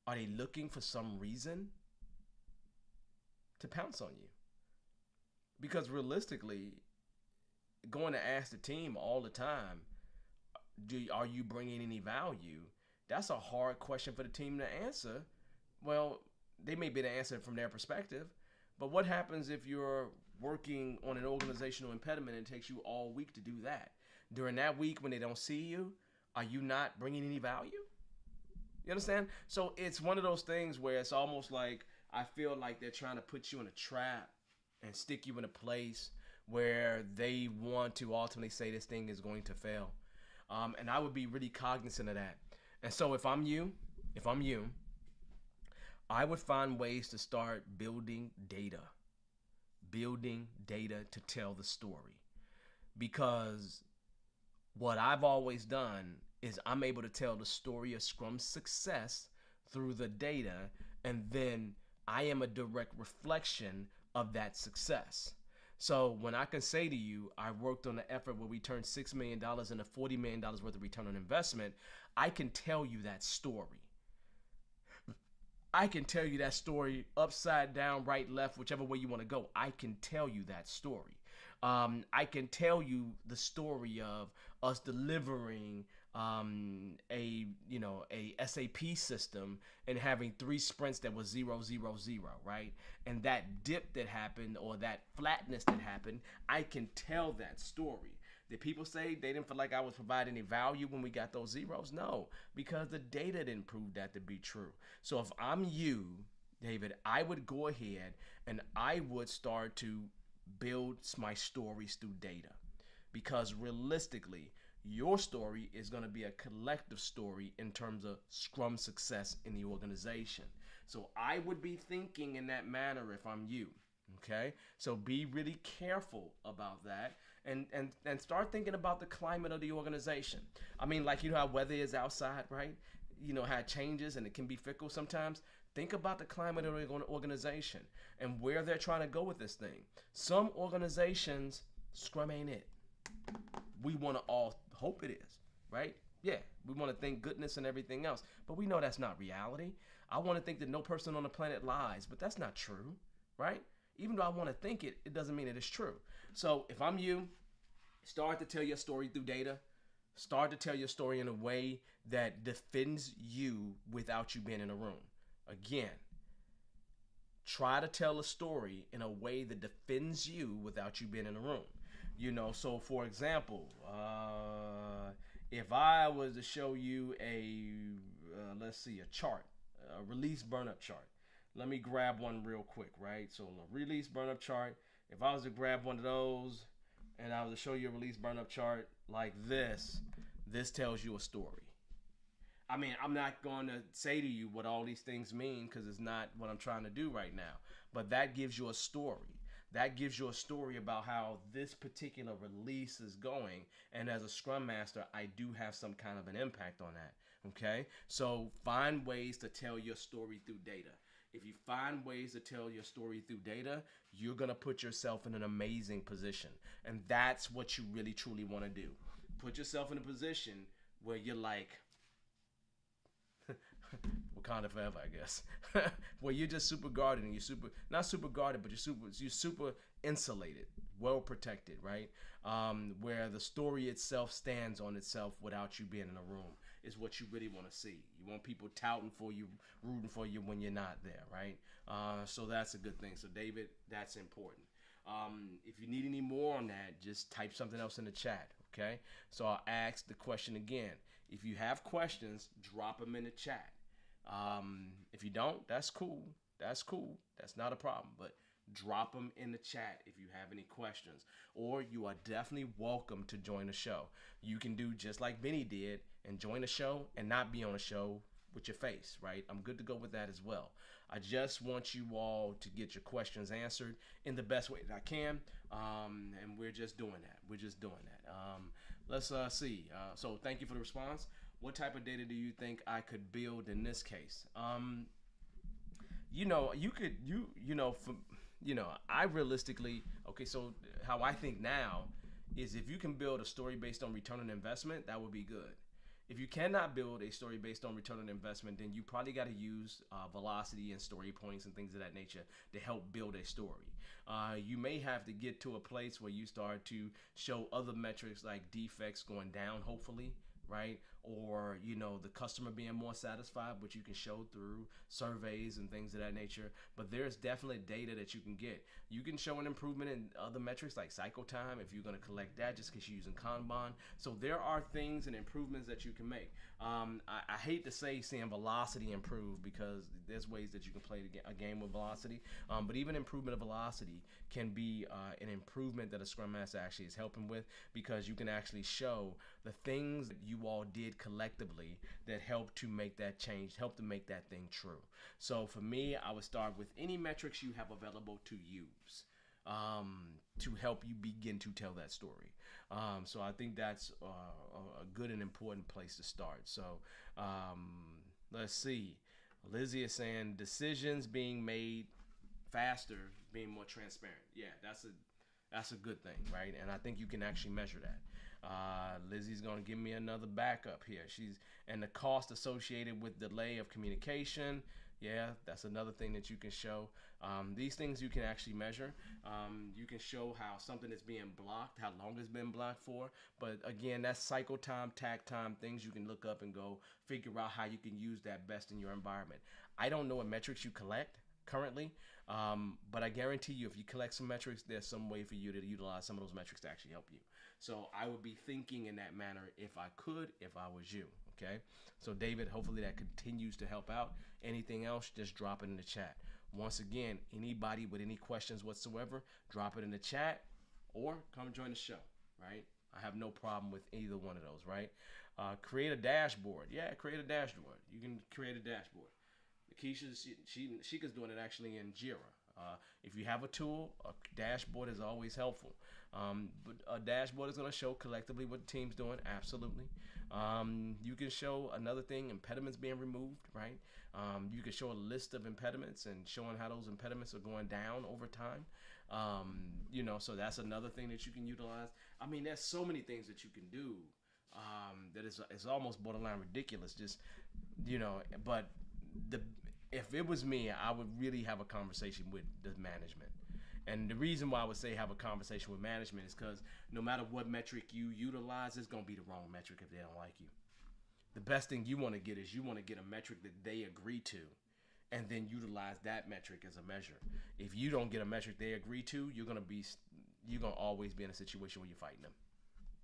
Speaker 1: Are they looking for some reason to pounce on you? Because realistically, going to ask the team all the time, are you bringing any value? That's a hard question for the team to answer. Well, they may be able to answer it from their perspective, but what happens if you're working on an organizational impediment and it takes you all week to do that? During that week when they don't see you, are you not bringing any value? You understand? So it's one of those things where it's almost like I feel like they're trying to put you in a trap and stick you in a place where they want to ultimately say this thing is going to fail. And I would be really cognizant of that. And so if I'm you, I would find ways to start building data to tell the story. Because what I've always done is I'm able to tell the story of Scrum's success through the data, and then I am a direct reflection of that success. So when I can say to you, I worked on an effort where we turned $6 million into $40 million worth of return on investment, I can tell you that story. I can tell you that story upside down, right, left, whichever way you want to go. I can tell you that story. I can tell you the story of us delivering a SAP system and having 3 sprints that was 0, 0, 0, right? And that dip that happened or that flatness that happened, I can tell that story. Did people say they didn't feel like I was providing any value when we got those zeros? No, because the data didn't prove that to be true. So if I'm you, David, I would go ahead and I would start to build my stories through data, because realistically your story is going to be a collective story in terms of Scrum success in the organization. So I would be thinking in that manner if I'm you. Okay, so be really careful about that, and start thinking about the climate of the organization. I mean, like, you know how weather is outside, right? You know how it changes and it can be fickle sometimes. Think about the climate of the organization and where they're trying to go with this thing. Some organizations, Scrum ain't it. We want to all hope it is, right? Yeah, we want to think goodness and everything else, but we know that's not reality. I want to think that no person on the planet lies, but that's not true, right? Even though I want to think it, it doesn't mean it is true. So if I'm you, start to tell your story through data. Start to tell your story in a way that defends you without you being in a room. Again, try to tell a story in a way that defends you without you being in a room. So for example, if I was to show you let's see, a chart, a release burn up chart. Let me grab one real quick, right? So a release burn up chart. If I was to grab one of those and I was to show you a release burn up chart like this tells you a story. I mean, I'm not going to say to you what all these things mean because it's not what I'm trying to do right now. But that gives you a story. That gives you a story about how this particular release is going. And as a Scrum Master, I do have some kind of an impact on that. Okay? So find ways to tell your story through data. If you find ways to tell your story through data, you're going to put yourself in an amazing position. And that's what you really truly want to do. Put yourself in a position where you're like, Wakanda forever, I guess. Where you're just super guarded and you're super not super guarded, but you're super insulated, well protected, right? Where the story itself stands on itself without you being in a room is what you really want to see. You want people touting for you, rooting for you when you're not there, right? So that's a good thing. So David, that's important. If you need any more on that, just type something else in the chat. Okay, so I'll ask the question again. If you have questions, drop them in the chat. If you don't, that's cool. That's cool. That's not a problem. But drop them in the chat if you have any questions. Or you are definitely welcome to join the show. You can do just like Benny did and join the show and not be on the show with your face, right? I'm good to go with that as well. I just want you all to get your questions answered in the best way that I can, and we're just doing that. We're just doing that. Let's see. So thank you for the response. What type of data do you think I could build in this case? I realistically, okay, so how I think now is if you can build a story based on return on investment, that would be good. If you cannot build a story based on return on investment, then you probably got to use velocity and story points and things of that nature to help build a story. You may have to get to a place where you start to show other metrics like defects going down, hopefully, right? Or, the customer being more satisfied, which you can show through surveys and things of that nature. But there's definitely data that you can get. You can show an improvement in other metrics like cycle time if you're going to collect that just because you're using Kanban. So there are things and improvements that you can make. I hate to say seeing velocity improve because there's ways that you can play a game with velocity. But even improvement of velocity can be an improvement that a Scrum Master actually is helping with, because you can actually show the things that you all did collectively that helped to make that change, help to make that thing true. So for me, I would start with any metrics you have available to use to help you begin to tell that story. So I think that's a good and important place to start. So let's see. Lizzie is saying decisions being made faster, being more transparent. Yeah, that's a good thing, right? And I think you can actually measure that. Lizzie's gonna give me another backup here. And the cost associated with delay of communication. Yeah, that's another thing that you can show. These things you can actually measure. You can show how something is being blocked, how long it's been blocked for. But again, that's cycle time, takt time, things you can look up and go figure out how you can use that best in your environment. I don't know what metrics you collect currently, but I guarantee you if you collect some metrics, there's some way for you to utilize some of those metrics to actually help you. So I would be thinking in that manner if I was you. Okay, so David, hopefully that continues to help out. Anything else, just drop it in the chat. Once again, anybody with any questions whatsoever, drop it in the chat or come join the show, right? I have no problem with either one of those, right? Create a dashboard. Yeah, create a dashboard. You can create a dashboard. Sheikah's doing it actually in Jira. If you have a tool, a dashboard is always helpful. But a dashboard is going to show collectively what the team's doing. Absolutely. You can show another thing, impediments being removed, right? You can show a list of impediments and showing how those impediments are going down over time. So that's another thing that you can utilize. I mean, there's so many things that you can do that is almost borderline ridiculous. But if it was me, I would really have a conversation with the management. And the reason why I would say have a conversation with management is because no matter what metric you utilize, it's going to be the wrong metric if they don't like you. The best thing you want to get is you want to get a metric that they agree to and then utilize that metric as a measure. If you don't get a metric they agree to, you're going to always be in a situation where you're fighting them.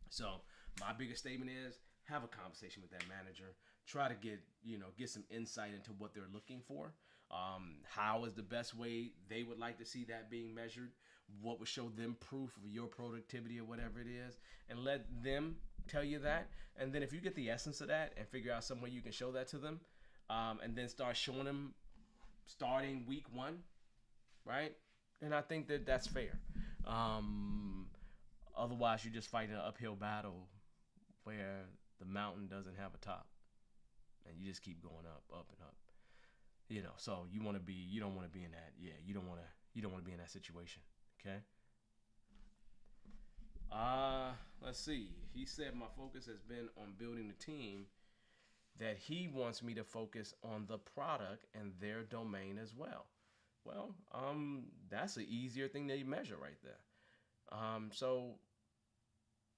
Speaker 1: So my biggest statement is have a conversation with that manager. Try to get some insight into what they're looking for. How is the best way they would like to see that being measured? What would show them proof of your productivity or whatever it is? And let them tell you that. And then if you get the essence of that and figure out some way you can show that to them, and then start showing them starting week 1, right? And I think that that's fair. Um, Otherwise, you're just fighting an uphill battle where the mountain doesn't have a top, and you just keep going up, up and up. So you don't want to be in that. Yeah, you don't want to be in that situation. Okay. Let's see. He said my focus has been on building the team. That he wants me to focus on the product and their domain as well. Well, that's an easier thing to measure right there. So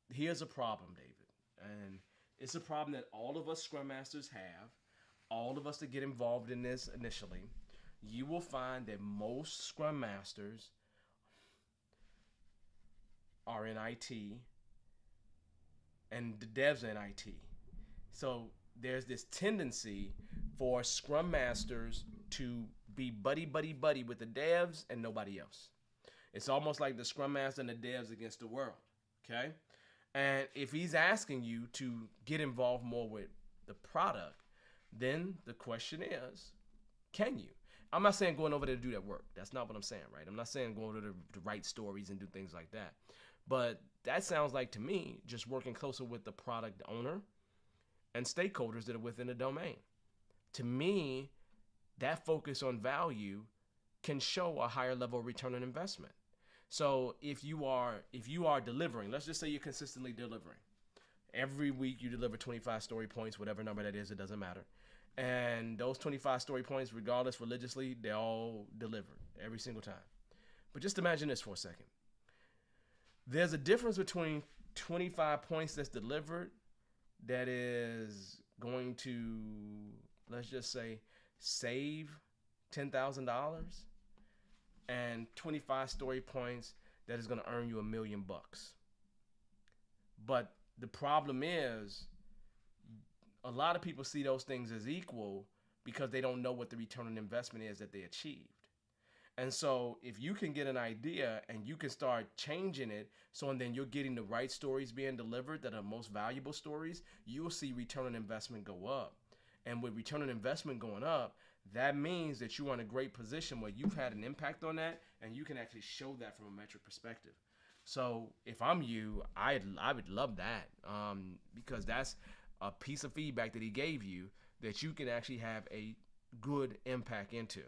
Speaker 1: here's a problem, David, and it's a problem that all of us Scrum Masters have. All of us that get involved in this initially, you will find that most Scrum Masters are in IT and the devs are in IT. So there's this tendency for Scrum Masters to be buddy, buddy, buddy with the devs and nobody else. It's almost like the Scrum Master and the devs against the world. Okay? And if he's asking you to get involved more with the product, then the question is, can you? I'm not saying going over there to do that work. That's not what I'm saying, right? I'm not saying going over there to write stories and do things like that. But that sounds like to me just working closer with the product owner and stakeholders that are within the domain. To me, that focus on value can show a higher level of return on investment. So if you are delivering, let's just say you're consistently delivering. Every week you deliver 25 story points, whatever number that is, it doesn't matter. And those 25 story points, regardless religiously, they're all delivered every single time. But just imagine this for a second. There's a difference between 25 points that's delivered that is going to, let's just say, save $10,000 and 25 story points that is going to earn you $1,000,000. But the problem is, a lot of people see those things as equal because they don't know what the return on investment is that they achieved. And so if you can get an idea and you can start changing it, so and then you're getting the right stories being delivered that are most valuable stories, you will see return on investment go up. And with return on investment going up, that means that you're in a great position where you've had an impact on that and you can actually show that from a metric perspective. So if I'm you, I would love that, because that's a piece of feedback that he gave you that you can actually have a good impact into.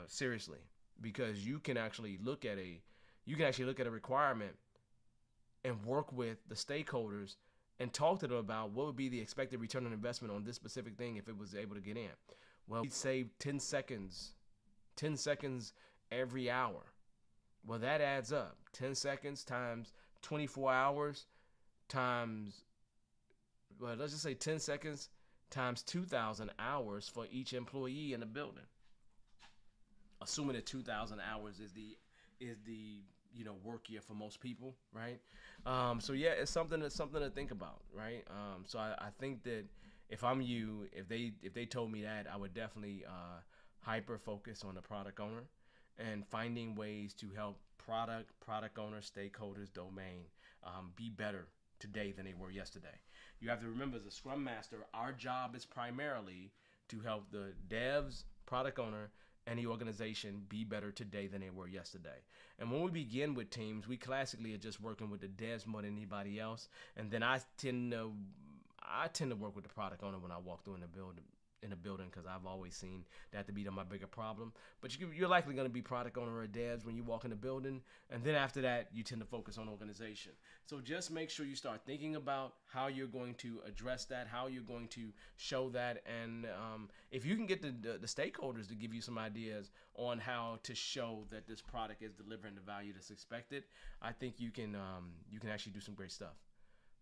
Speaker 1: Seriously, because you can actually look at a requirement and work with the stakeholders and talk to them about what would be the expected return on investment on this specific thing if it was able to get in. Well, we'd save 10 seconds every hour. Well, that adds up. 10 seconds times 24 hours times, well, let's just say 10 seconds times 2,000 hours for each employee in the building. Assuming that 2,000 hours is the work year for most people, right? So yeah, it's something to think about, right? So I think that if I'm you, if they told me that, I would definitely hyper focus on the product owner and finding ways to help product owners, stakeholders, domain be better today than they were yesterday. You have to remember, as a Scrum Master, our job is primarily to help the devs, product owner, and the organization be better today than they were yesterday. And when we begin with teams, we classically are just working with the devs more than anybody else. And then I tend to work with the product owner when I walk through in the building because I've always seen that to be my bigger problem. But you're likely going to be product owner or devs when you walk in the building, and then after that, you tend to focus on organization. So just make sure you start thinking about how you're going to address that, how you're going to show that, and if you can get the stakeholders to give you some ideas on how to show that this product is delivering the value that's expected, I think you can actually do some great stuff.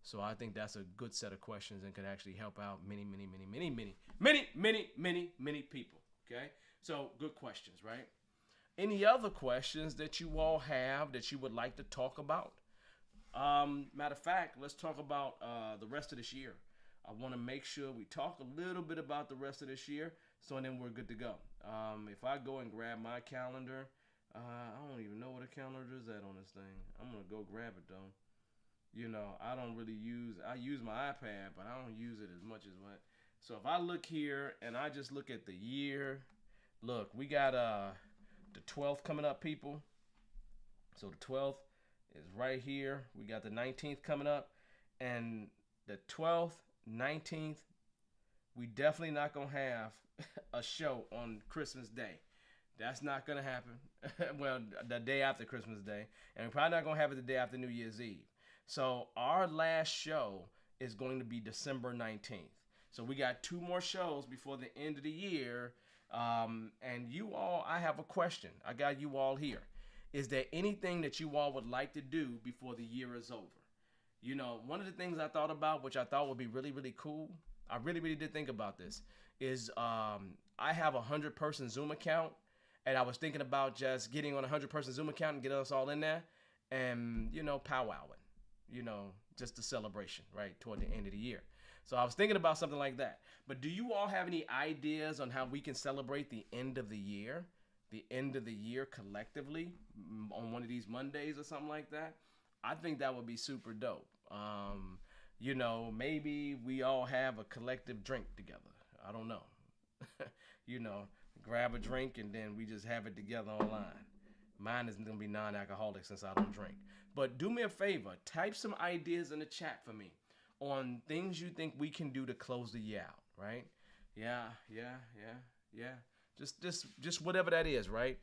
Speaker 1: So I think that's a good set of questions and can actually help out many people. Okay, so good questions, right? Any other questions that you all have that you would like to talk about? Matter of fact, let's talk about the rest of this year. I want to make sure we talk a little bit about the rest of this year, so then we're good to go. If I go and grab my calendar, I don't even know what a calendar is at on this thing. I'm gonna go grab it though. I don't really I use my iPad, but I don't use it as much as what. So if I look here and I just look at the year, look, we got the 12th coming up, people. So the 12th is right here. We got the 19th coming up, and the 12th, 19th, we definitely not gonna have a show on Christmas Day. That's not gonna happen. Well, the day after Christmas Day, and we're probably not gonna have it the day after New Year's Eve. So our last show is going to be December 19th. So we got 2 more shows before the end of the year. And you all, I have a question. I got you all here. Is there anything that you all would like to do before the year is over? You know, one of the things I thought about, which I thought would be really, really cool, I really did think about this, is I have a 100-person Zoom account, and I was thinking about just getting on a 100-person Zoom account and get us all in there and, powwowing, just a celebration, right, toward the end of the year. So I was thinking about something like that. But do you all have any ideas on how we can celebrate the end of the year? The end of the year collectively on one of these Mondays or something like that? I think that would be super dope. Maybe we all have a collective drink together. I don't know. Grab a drink and then we just have it together online. Mine is going to be non-alcoholic since I don't drink. But do me a favor, type some ideas in the chat for me on things you think we can do to close the year out, right? Yeah. Just whatever that is, right?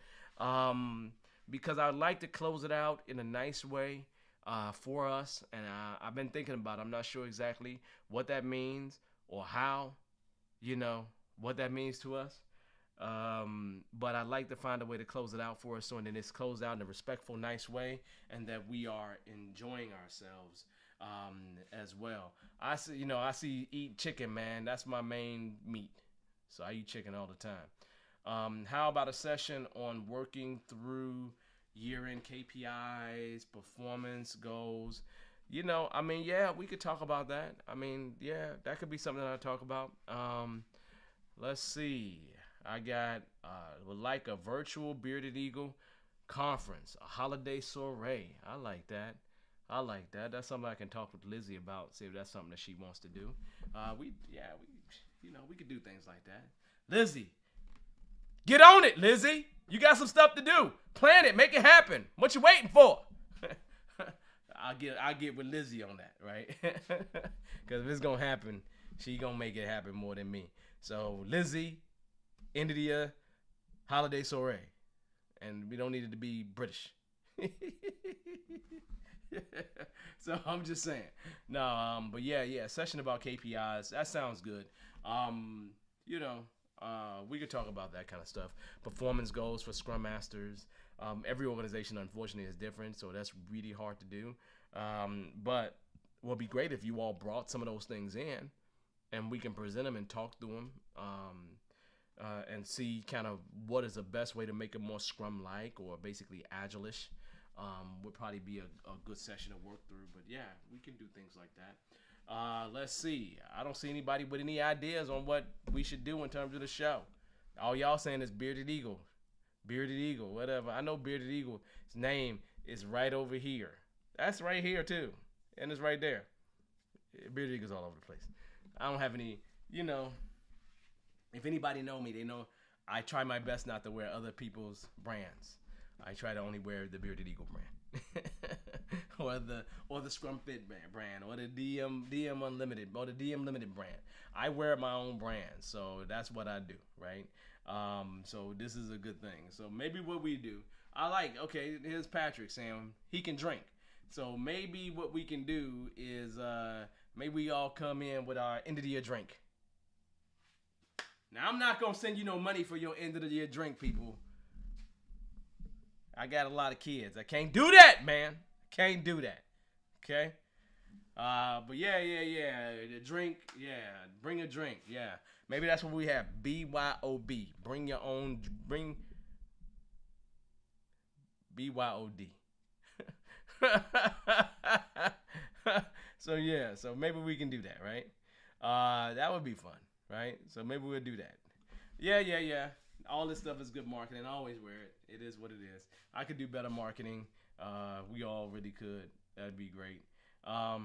Speaker 1: Because I'd like to close it out in a nice way for us, and I've been thinking about it. I'm not sure exactly what that means or how, what that means to us. But I'd like to find a way to close it out for us so then it's closed out in a respectful, nice way, and that we are enjoying ourselves as well. I see eat chicken, man. That's my main meat. So I eat chicken all the time. How about a session on working through year-end KPIs, performance goals? We could talk about that. That could be something that I talk about. Let's see. I got would like a virtual Bearded Eagle conference, a holiday soiree. I like that. That's something I can talk with Lizzie about, see if that's something that she wants to do. We could do things like that. Lizzie, get on it, Lizzie. You got some stuff to do. Plan it, make it happen. What you waiting for? I'll get with Lizzie on that, right? Because if it's gonna happen, she gonna make it happen more than me. So Lizzie, end of the year holiday soiree, and we don't need it to be British. So I'm just saying. No, but yeah, session about KPIs. That sounds good. We could talk about that kind of stuff. Performance goals for Scrum Masters. Every organization, unfortunately, is different, so that's really hard to do. But it would be great if you all brought some of those things in, and we can present them and talk through them, and see kind of what is the best way to make it more Scrum-like or basically Agile-ish. Would probably be a good session to work through. But yeah, we can do things like that. Let's see. I don't see anybody with any ideas on what we should do in terms of the show. All y'all saying is Bearded Eagle, whatever. I know Bearded Eagle's name is right over here. That's right here too, and it's right there. Bearded Eagle's all over the place. I don't have any, if anybody know me, they know I try my best not to wear other people's brands. I try to only wear the Bearded Eagle brand, or the Scrum Fit brand, or the DM Unlimited, or the DM Limited brand. I wear my own brand, so that's what I do, right? So this is a good thing. So maybe what we do, here's Patrick saying he can drink. So maybe what we can do is maybe we all come in with our end of the year drink. Now I'm not gonna send you no money for your end of the year drink, people. I got a lot of kids. I can't do that, man. Can't do that. Okay? But yeah. The drink, yeah. Bring a drink, yeah. Maybe that's what we have. BYOB. Bring your own, BYOD. So maybe we can do that, right? That would be fun, right? So maybe we'll do that. Yeah. All this stuff is good marketing. I always wear it. It is what it is. I could do better marketing. We all really could. That'd be great. Oh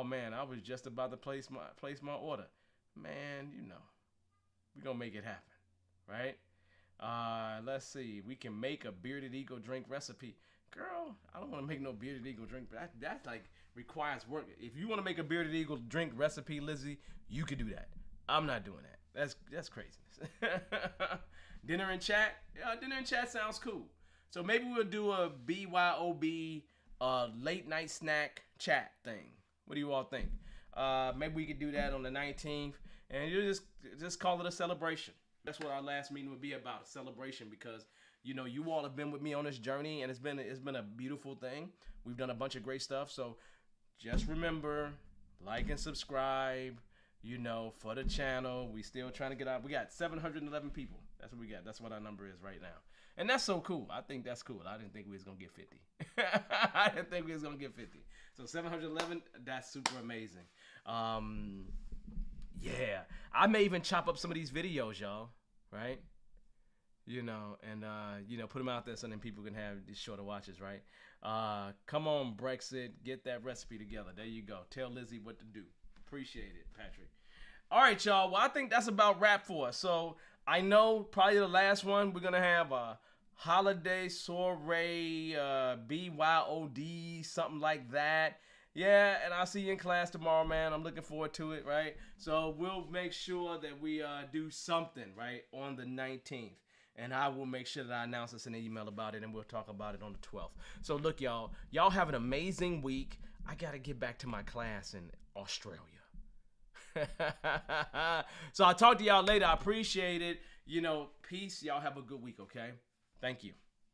Speaker 1: man, I was just about to place my order. Man, we're gonna make it happen, right? Let's see. We can make a bearded eagle drink recipe. Girl, I don't want to make no bearded eagle drink. That like requires work. If you want to make a bearded eagle drink recipe, Lizzie, you could do that. I'm not doing that. That's craziness. Dinner and chat. Yeah, dinner and chat sounds cool. So maybe we'll do a BYOB late night snack chat thing. What do you all think? Maybe we could do that on the 19th, and you just call it a celebration. That's what our last meeting would be about, a celebration, because you all have been with me on this journey, and it's been a beautiful thing. We've done a bunch of great stuff. So just remember, like and subscribe. For the channel. We still trying to get out. We got 711 people. That's what we got. That's what our number is right now. And that's so cool. I think that's cool. I didn't think we was going to get 50. I didn't think we was going to get 50. So 711, that's super amazing. Yeah. I may even chop up some of these videos, y'all. Right? And put them out there so then people can have these shorter watches, right? Come on, Brexit. Get that recipe together. There you go. Tell Lizzie what to do. Appreciate it, Patrick. All right, y'all. Well, I think that's about wrap for us. So I know probably the last one, we're going to have a holiday soiree, BYOD, something like that. Yeah, and I'll see you in class tomorrow, man. I'm looking forward to it, right? So we'll make sure that we do something, right, on the 19th. And I will make sure that I announce this in an email about it, and we'll talk about it on the 12th. So look, y'all have an amazing week. I got to get back to my class in Australia. So I'll talk to y'all later. I appreciate it. Peace. Y'all have a good week, okay? Thank you.